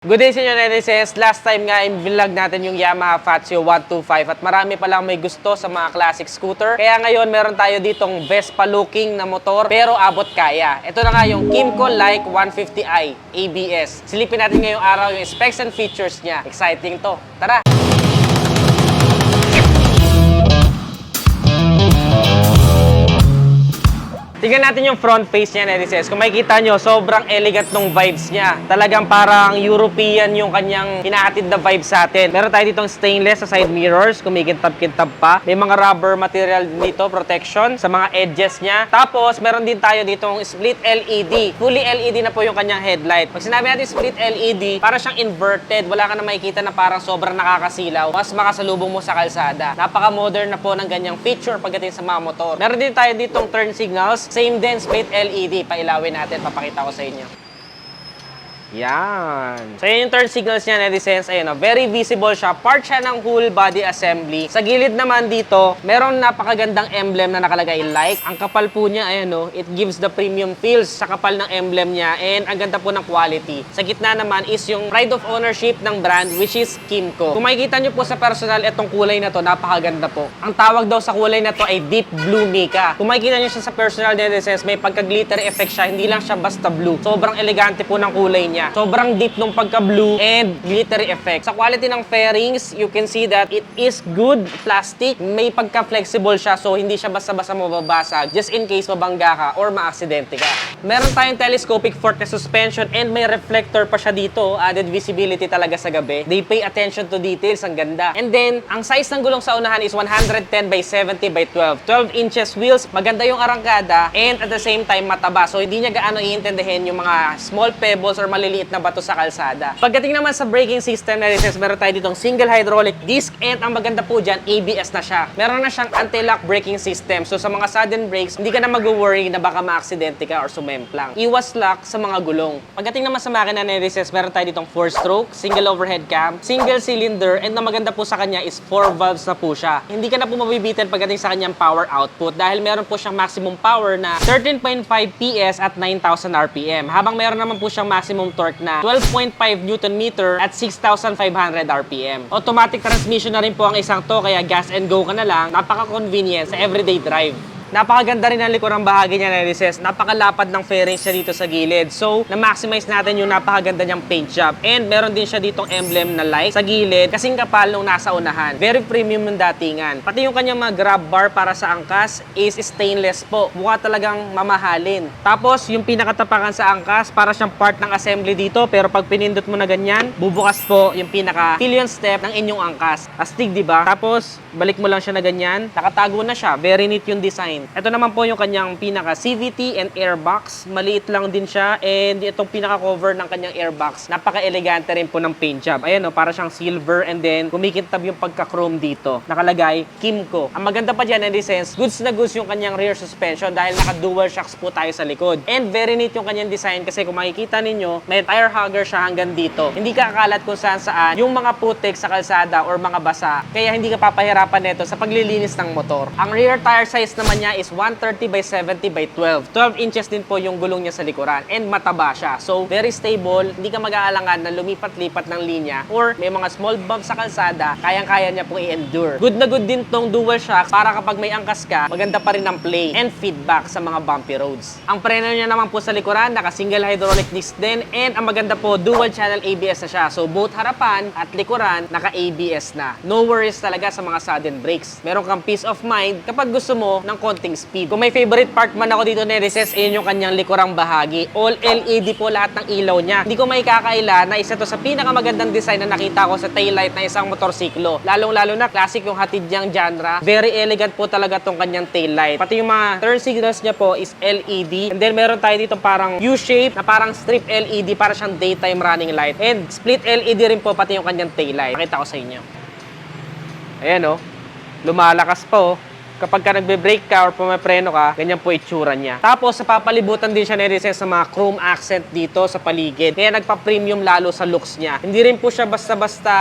Good day sa inyo, netizens. Last time nga, i-vlog natin yung Yamaha Fazio 125 at marami palang may gusto sa mga classic scooter. Kaya ngayon, meron tayo ditong Vespa looking na motor pero abot kaya. Ito na nga yung Kymco Like 150i ABS. Silipin natin ngayong araw yung specs and features niya. Exciting to. Tara! Tingnan natin yung front face niya, netizens. Kung makikita nyo, sobrang elegant nung vibes niya. Talagang parang European yung kanyang hinahatid na vibes sa atin. Meron tayo ditong stainless sa side mirrors, kumikintab-kintab pa. May mga rubber material dito, protection sa mga edges niya. Tapos, meron din tayo ditong split LED. Fully LED na po yung kanyang headlight. Pag sinabi natin split LED, para siyang inverted. Wala ka na makikita na parang sobrang nakakasilaw. Mas makasalubong mo sa kalsada. Napaka-modern na po ng ganyang feature pagdating sa mga motor. Meron din tayo ditong turn signals. Same din, split LED. Pailawin natin, papakita ko sa inyo. Yan. So, yan yung turn signals niya, netizens. Ayun, very visible siya. Part siya ng whole body assembly. Sa gilid naman dito, meron napakagandang emblem na nakalagay like. Ang kapal po niya, ayun, it gives the premium feels sa kapal ng emblem niya and ang ganda po ng quality. Sa gitna naman is yung pride of ownership ng brand, which is Kymco. Kung makikita nyo po sa personal, itong kulay na to, napakaganda po. Ang tawag daw sa kulay na to ay Deep Blue Mica. Kung makikita nyo siya sa personal, netizens, may pagka-glitter effect siya. Hindi lang siya basta blue. Sobrang elegante po ng kulay niya. Sobrang deep nung pagka-blue and glittery effect. Sa quality ng fairings, you can see that it is good plastic. May pagka-flexible siya so hindi siya basta-basta mababasag just in case mabangga ka or maaksidente ka. Meron tayong telescopic fork na suspension and may reflector pa siya dito. Added visibility talaga sa gabi. They pay attention to details. Ang ganda. And then, ang size ng gulong sa unahan is 110 by 70 by 12. 12 inches wheels. Maganda yung arangkada and at the same time mataba. So hindi niya gaano iintindihin yung mga small pebbles or maliliit na bato sa kalsada. Pagdating naman sa braking system, netizens, meron tayo ditong single hydraulic disc and ang maganda po dyan, ABS na siya. Meron na siyang anti-lock braking system. So sa mga sudden brakes, hindi ka na mag-worry na baka ma-aksidente ka or sumemplang. Iwas lock sa mga gulong. Pagdating naman sa makina, netizens, meron tayo ditong 4-stroke, single overhead cam, single cylinder, and ang maganda po sa kanya is 4 valves na po siya. Hindi ka na po mabibitin pagdating sa kanyang power output dahil meron po siyang maximum power na 13.5 PS at 9,000 RPM. Habang meron naman po siyang maximum torque na 12.5 Newton meter at 6,500 RPM. Automatic transmission na rin po ang isang to, kaya gas and go ka na lang. Napaka-convenient sa everyday drive. Napakaganda rin ang likurang bahagi niya, netizens. Napakalapad ng fairings siya dito sa gilid. So, na-maximize natin yung napakaganda niyang paint job. And meron din siya ditong emblem na like sa gilid, kasing kapal nung nasa unahan. Very premium ng datingan. Pati yung kanyang mga grab bar para sa angkas is stainless po. Mukha talagang mamahalin. Tapos, yung pinakatapakan sa angkas, para siyang part ng assembly dito. Pero pag pinindot mo na ganyan, bubukas po yung pinaka-pillion step ng inyong angkas. Astig, di ba? Tapos, balik mo lang siya na ganyan. Nakatago na siya. Very neat yung design. Ito naman po yung kanyang pinaka CVT and airbox. Maliit lang din siya and itong pinaka cover ng kanyang airbox. Napaka-elegante rin po ng paint job. Ayan o, para siyang silver and then kumikintab yung pagka-chrome dito. Nakalagay Kymco. Ang maganda pa dyan, netizens, goods na goods yung kanyang rear suspension dahil naka-dual shocks po tayo sa likod. And very neat yung kanyang design kasi kung makikita ninyo, may tire hugger siya hanggang dito. Hindi ka kakalat kung saan yung mga putik sa kalsada or mga basa. Kaya hindi ka papahirapan nito sa paglilinis ng motor. Ang rear tire size naman niya is 130 by 70 by 12. 12 inches din po yung gulong niya sa likuran and mataba siya. So, very stable. Hindi ka mag-aalangan na lumipat-lipat ng linya or may mga small bumps sa kalsada, kayang-kaya niya pong i-endure. Good na good din tong dual shocks para kapag may angkas ka, maganda pa rin ang play and feedback sa mga bumpy roads. Ang preno niya naman po sa likuran, naka-single hydraulic disc din and ang maganda po, dual channel ABS na siya. So, both harapan at likuran, naka-ABS na. No worries talaga sa mga sudden brakes. Meron kang peace of mind kapag gusto mo ng konting speed. Kung may favorite part man ako dito, netizens, ayun yung kanyang likurang bahagi. All LED po lahat ng ilaw niya. Hindi ko may kakaila na isa to sa pinakamagandang design na nakita ko sa taillight na isang motorsiklo. Lalong-lalo na classic yung hatid niyang genre. Very elegant po talaga tong kanyang taillight. Pati yung mga turn signals niya po is LED. And then meron tayo dito parang U-shape na parang strip LED para siyang daytime running light. And split LED rin po pati yung kanyang taillight. Pakita ko sa inyo. Ayan o. Lumalakas pa o. kapag ka nagbe-brake ka or pumapreno ka, ganyan po itsura niya. Tapos, napapalibutan din siya netizen sa mga chrome accent dito sa paligid. Kaya nagpa-premium lalo sa looks niya. Hindi rin po siya basta-basta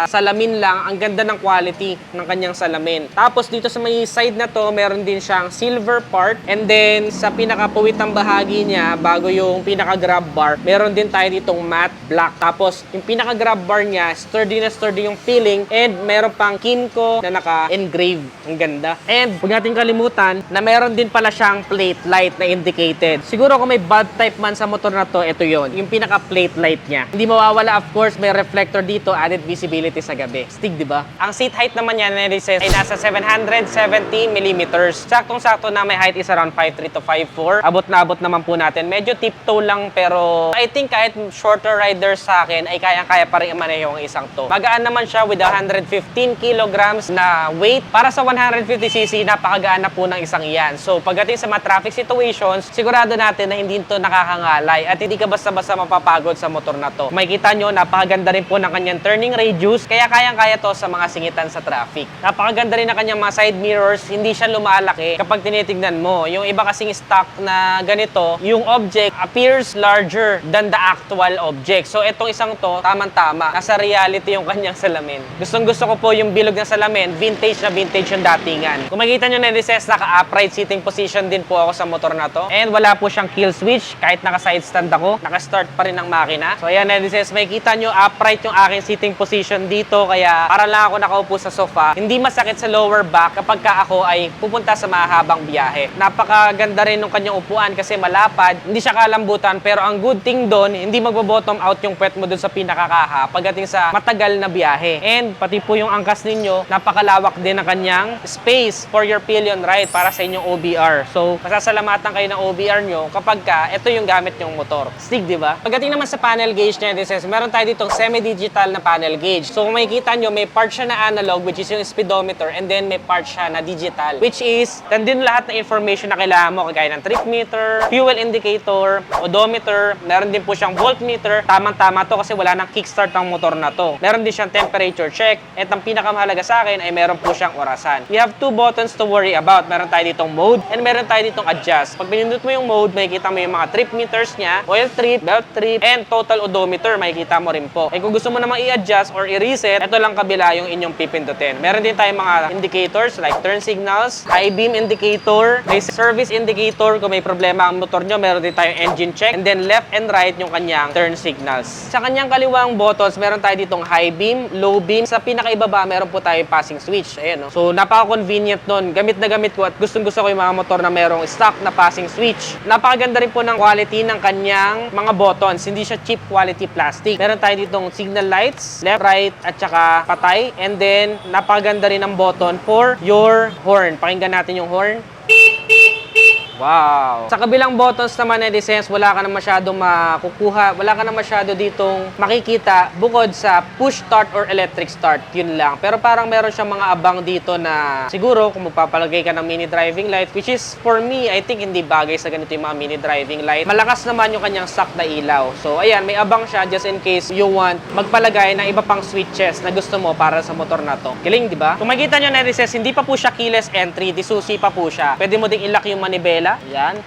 salamin lang. Ang ganda ng quality ng kanyang salamin. Tapos, dito sa may side na to, meron din siyang silver part. And then, sa pinakapuwitang bahagi niya, bago yung pinaka-grab bar, meron din tayo ditong matte black. Tapos, yung pinaka-grab bar niya, sturdy na sturdy yung feeling. And meron pang Kymco na naka-engrave. Ang ganda. And, huwag natin kalimutan na meron din pala siyang plate light na indicated. Siguro kung may bad type man sa motor na to, ito yon, yung pinaka-plate light niya. Hindi mawawala, of course, may reflector dito, added visibility sa gabi. Stig, di ba? Ang seat height naman niya, ay nasa 770 millimeters. Saktong-sakto na may height is around 5'3 to 5'4. Abot na abot naman po natin. Medyo tiptoe lang, pero I think kahit shorter riders sa akin, ay kayang-kaya pa rin maneho ang isang to. Magaan naman siya with 115 kilograms na weight. Para sa 150cc, napakagaan na po ng isang iyan. So, pagdating sa mga traffic situations, sigurado natin na hindi ito nakakangalay at hindi ka basta-basta mapapagod sa motor na to. Makikita nyo, napakaganda rin po ng kanyang turning radius, kaya kayang-kaya to sa mga singitan sa traffic. Napakaganda rin ng kanyang mga side mirrors, hindi siya lumalaki kapag tinitignan mo. Yung iba kasing stock na ganito, yung object appears larger than the actual object. So, itong isang to, tamang-tama. Nasa reality yung kanyang salamin. Gustong-gusto ko po yung bilog ng salamin, vintage na vintage yung datingan. Kung makikita nyo na netizen, naka-upright sitting position din po ako sa motor na to. And wala po siyang kill switch, kahit naka-side stand ako, naka-start pa rin ang makina. So ayan netizen, makikita nyo upright yung aking sitting position dito, kaya para lang ako nakaupo sa sofa. Hindi masakit sa lower back kapag ka ako ay pupunta sa mahabang biyahe. Napakaganda rin ng kanyang upuan kasi malapad, hindi siya kalambutan, pero ang good thing doon, hindi magbo-bottom out yung puwet mo doon sa pinakakaha pagdating sa matagal na biyahe. And pati po yung angkas ninyo, napakalawak din ang kanyang space for your pillion ride para sa inyong OBR. So, masasalamatan kayo ng OBR nyo kapag ka ito yung gamit nyong motor. Stig, di ba? Pagdating naman sa panel gauge niya, meron tayo ditong semi-digital na panel gauge. So, kung makikita nyo, may part siya na analog, which is yung speedometer, and then may part siya na digital, which is, nandun lahat na information na kailangan mo, kagaya ng trip meter, fuel indicator, odometer, meron din po siyang voltmeter. Tamang-tama to kasi wala nang kickstart ng motor na to. Meron din siyang temperature check, at ang pinakamahalaga sa akin ay meron po siyang orasan. We have two buttons to worry about. Meron tayo ditong mode and meron tayo ditong adjust. Pag pinindot mo yung mode, makikita mo yung mga trip meters niya, oil trip, belt trip, and total odometer, makikita mo rin po. Eh kung gusto mo namang i-adjust or i-reset, ito lang kabila yung inyong pipindutin. Meron din tayong mga indicators like turn signals, high beam indicator, may service indicator kung may problema ang motor nyo, meron din tayong engine check, and then left and right yung kanyang turn signals. Sa kanyang kaliwang buttons, meron tayo ditong high beam, low beam. Sa pinakaibaba, meron po tayong passing switch. Ayan, no? So, napaka-convenient nun. Gamit na gamit ko at gustong-gusto ko yung mga motor na merong stock na passing switch. Napakaganda rin po ng quality ng kanyang mga buttons. Hindi siya cheap quality plastic. Meron tayo ditong signal lights, left, right, at saka patay. And then, napakaganda rin ng button for your horn. Pakinggan natin yung horn. Wow! Sa kabilang buttons naman na designs, wala ka na masyadong makukuha, wala ka na masyado ditong makikita bukod sa push start or electric start, yun lang. Pero parang meron siyang mga abang dito na siguro kung magpapalagay ka ng mini driving light, which is for me, I think hindi bagay sa ganito yung mga mini driving light. Malakas naman yung kanyang stock na ilaw. So ayan, may abang siya just in case you want magpalagay ng iba pang switches na gusto mo para sa motor na to. Galing, di ba? Kung makikita nyo na hindi pa po siya keyless entry, disusi pa po siya. Pwede mo ding ilock yung manibela. Yan.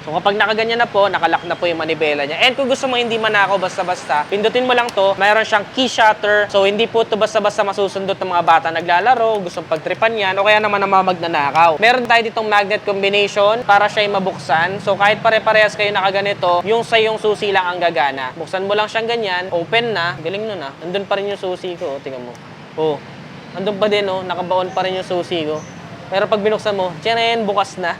So kapag nakaganyan na po, nakalock na po yung manibela niya. And kung gusto mo hindi manakaw basta-basta, pindutin mo lang to. Mayroon siyang key shutter. So hindi po to basta-basta masusundot ng mga bata naglalaro, gustong pagtripan yan, o kaya naman ng mga magnanakaw. Meron tayo ditong magnet combination para siya mabuksan. So kahit pare-parehas kayo nakaganito, yung sa yung susi lang ang gagana. Buksan mo lang siyang ganyan, open na. Galing nun ah. Andun pa rin yung susi ko. Tingnan mo. Oh, andun pa din oh. Nakabaon pa rin yung susi ko. Pero pag binuksan mo, tiyan, bukas na.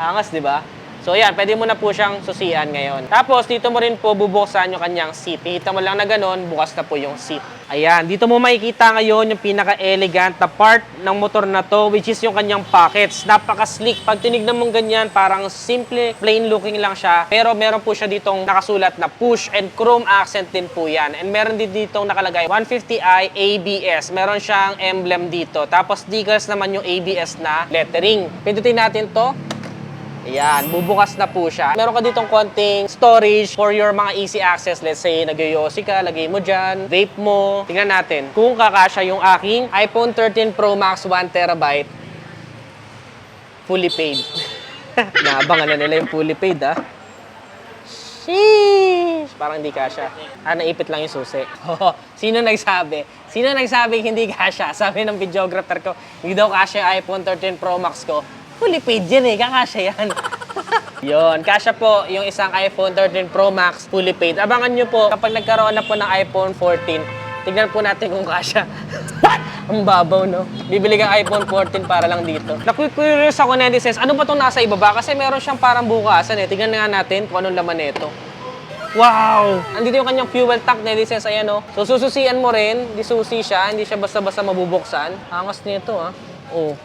Angas, di ba? So, yan. Pwede mo na po siyang susian ngayon. Tapos, dito mo rin po bubuksan yung kanyang seat. Kita mo lang na ganun, bukas na po yung seat. Ayan. Dito mo makikita ngayon yung pinaka-elegant na part ng motor na to, which is yung kanyang pockets. Napaka-slick. Pag tinignan mong ganyan, parang simple, plain looking lang siya. Pero meron po siya ditong nakasulat na push and chrome accent din po yan. And meron din ditong nakalagay 150i ABS. Meron siyang emblem dito. Tapos, decals naman yung ABS na lettering. Pindutin natin to. Ayan, bubukas na po siya. Meron ka ditong konting storage for your mga easy access. Let's say, nag-yosi ka, lagay mo dyan, vape mo. Tingnan natin kung kakasya yung aking iPhone 13 Pro Max 1TB. fully paid. Naabangan na nila yung fully paid, ah. Sheesh! Parang hindi kasha. Naipit lang yung susi. Oh, sino nagsabi? Sino nagsabi hindi kasha? Sabi ng videographer ko, hindi daw kasha yung iPhone 13 Pro Max ko. Fully paid yan eh, kakasya yan. Yon, kasya po yung isang iPhone 13 Pro Max fully paid. Abangan nyo po, kapag nagkaroon na po ng iPhone 14, tignan po natin kung kasya. Ang babaw, no? Bibili kang iPhone 14 para lang dito. Naku-curious ako, netizens, ano ba itong nasa ibaba? Kasi meron siyang parang bukasan eh. Tignan nga natin kung anong laman nito. Wow! Andito yung kanyang fuel tank, netizens. Ayan, no? So, sususian mo rin. Di susi siya. Hindi siya basta-basta mabubuksan. Angas nito, ha? Oh.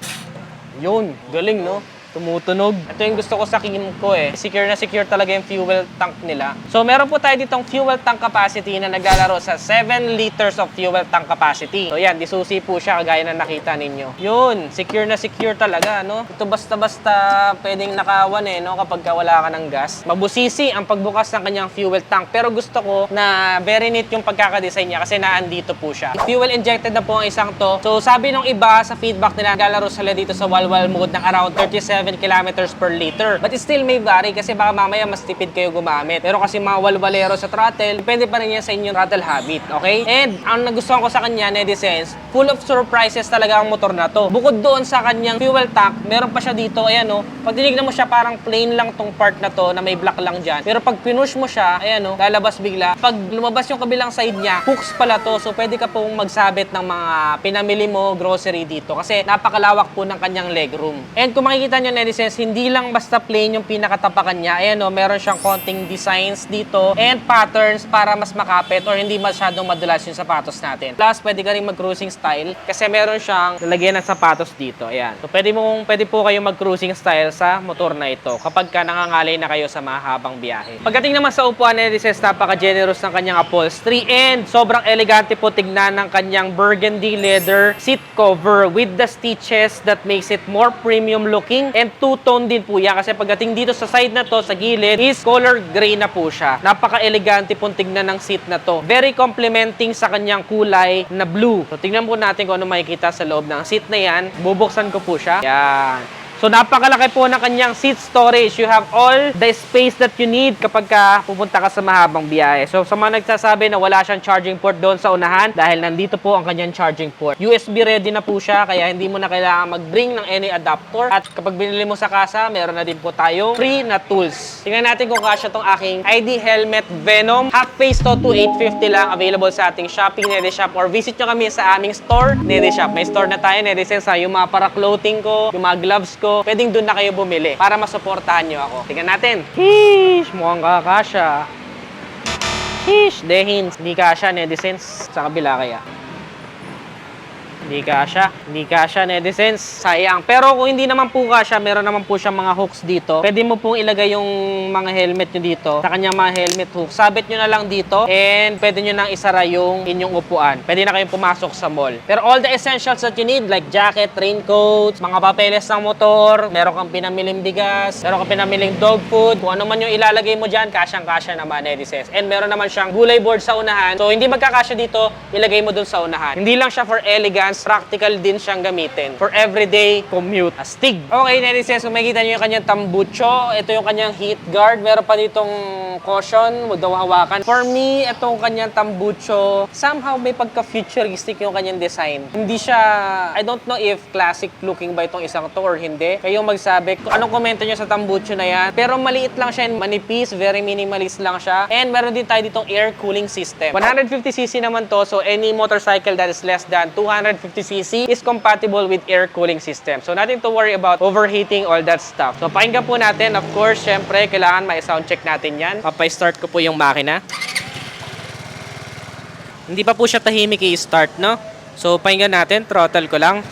Yun. Galing, no? Tumutunog. Ito yung gusto ko sa Kim ko eh. Secure na secure talaga yung fuel tank nila. So meron po tayo ditong fuel tank capacity na naglalaro sa 7 liters of fuel tank capacity. So yan, disusi po siya kagaya na nakita ninyo. Yun, secure na secure talaga, no? Ito basta-basta pwedeng nakawan eh, no? Kapag wala ka ng gas. Mabusisi ang pagbukas ng kanyang fuel tank. Pero gusto ko na very neat yung pagkakadesign niya kasi naandito po siya. Fuel injected na po ang isang to. So sabi nung iba sa feedback nila, naglalaro sila dito sa walwal mode ng around 37 kilometers per liter. But it still may vary kasi baka mamaya mas tipid kayo gumamit. Pero kasi mga walwalero sa throttle, depende pa rin yan sa inyong throttle habit, okay? And ang nagustuhan ko sa kanya, netizens, full of surprises talaga ang motor na to. Bukod doon sa kanyang fuel tank, meron pa siya dito, ayan o. Pag tinignan mo siya, parang plain lang tong part na to na may black lang dyan. Pero pag pinush mo siya, ayan o, lalabas bigla. Pag lumabas yung kabilang side niya, hooks pala to. So pwede ka pong magsabit ng mga pinamili mo grocery dito kasi napakalawak po ng kanyang legroom. And kung makikita nyo, netizens, hindi lang basta plain yung pinakatapakan niya. Ayan o, meron siyang konting designs dito and patterns para mas makapit or hindi masyadong madulas yung sapatos natin. Plus, pwede ka rin mag-cruising style kasi meron siyang lalagyan ng sapatos dito. Ayan. So, pwede po kayo mag-cruising style sa motor na ito kapag ka nangangalay na kayo sa mahabang biyahe. Pagdating naman sa upuan, netizens, napaka-generous ng kanyang upholstery and sobrang elegante po tignan ng kanyang burgundy leather seat cover with the stitches that makes it more premium looking and two-tone din po yan kasi pagdating dito sa side na to, sa gilid, is color gray na po siya. Napaka-elegante pong tignan ng seat na to. Very complementing sa kanyang kulay na blue. So, tingnan po natin kung ano makikita sa loob ng seat na yan. Bubuksan ko po siya. Yan. So, napakalaki po ng kanyang seat storage. You have all the space that you need kapag pupunta ka sa mahabang biyahe. So, sa mga nagsasabi na wala siyang charging port doon sa unahan, dahil nandito po ang kanyang charging port. USB ready na po siya, kaya hindi mo na kailangan mag-bring ng any adapter. At kapag binili mo sa kasa, meron na din po tayong free na tools. Tingnan natin kung kasya tong aking ID Helmet Venom. Half face to 850 lang. Available sa ating Shopee, Nedishop, or visit nyo kami sa aming store, Nedishop. May store na tayo, Nedishop, yung mga para-clothing ko, yung mga gloves ko, pwedeng doon na kayo bumili para masuportahan nyo ako. Tingnan natin. Sheesh! Mukhang kakasya. Sheesh! Dehins. Hindi kasya, netizens. Sa kabila kaya. Hindi kasya, netizens. Sayang. Pero kung hindi naman po kasya, meron naman po siyang mga hooks dito. Pwede mo pong ilagay yung mga helmet nyo dito sa kanyang mga helmet hooks. Sabit nyo na lang dito and pwede nyo nang isara yung inyong upuan. Pwede na kayong pumasok sa mall. Pero all the essentials that you need like jacket, raincoats, mga papeles ng motor, meron kang pinamiling bigas, meron kang pinamiling dog food, kung ano man yung ilalagay mo dyan, kasyang-kasya naman, netizens. And meron naman siyang gulay board sa unahan. So hindi magkakasya dito, ilagay mo dun sa unahan. Hindi lang siya for elegance, practical din siyang gamitin for everyday commute. Astig. Okay, netizens, kung makikita nyo yung kanyang tambucho, ito yung kanyang heat guard. Meron pa ditong caution, huwag daw hawakan. For me, itong kanyang tambucho, somehow may pagka-futuristic yung kanyang design. Hindi siya, I don't know if classic looking ba itong isang to or hindi. Kayong magsabi, kung anong komento nyo sa tambucho na yan. Pero maliit lang siya, manipis, very minimalist lang siya. And meron din tayo ditong air cooling system. 150cc naman to, so any motorcycle that is less than 250cc is compatible with air cooling system. So nothing to worry about overheating, all that stuff. So pakinggan po natin, of course, syempre, kailangan ma-sound check natin yan. Papay-start ko po yung makina. Hindi pa po siya tahimik i-start, no? So pakinggan natin, throttle ko lang.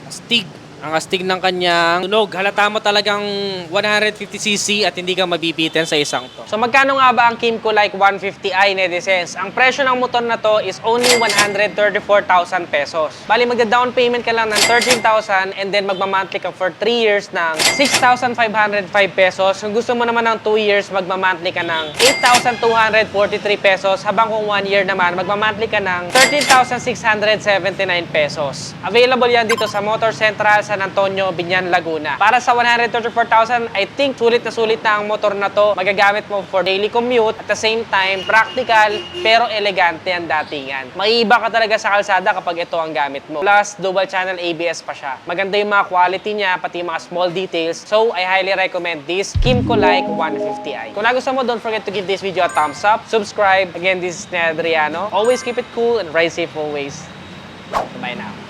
Astig. Ang astig ng kanyang tunog. Halata mo talagang 150cc at hindi ka mabibitin sa isang to. So magkano nga ba ang Kimco Like 150i, netizens? Ang presyo ng motor na to is only 134,000 pesos. Bali, magda-down payment ka lang ng 13,000 and then magmamonthly ka for 3 years ng 6,505 pesos. Kung gusto mo naman ng 2 years, magmamonthly ka ng 8,243 pesos. Habang kung 1 year naman, magmamonthly ka ng 13,679 pesos. Available yan dito sa Motor Central, San Antonio, Binyan, Laguna. Para sa 134,000, I think sulit na ang motor na to. Magagamit mo for daily commute. At the same time, practical pero elegante ang datingan. Maiiba ka talaga sa kalsada kapag ito ang gamit mo. Plus, dual channel ABS pa siya. Maganda yung mga quality niya, pati yung mga small details. So, I highly recommend this Kimco Like 150i. Kung nagustuhan mo, don't forget to give this video a thumbs up. Subscribe. Again, this is Adriano. Always keep it cool and ride safe always. Bye now.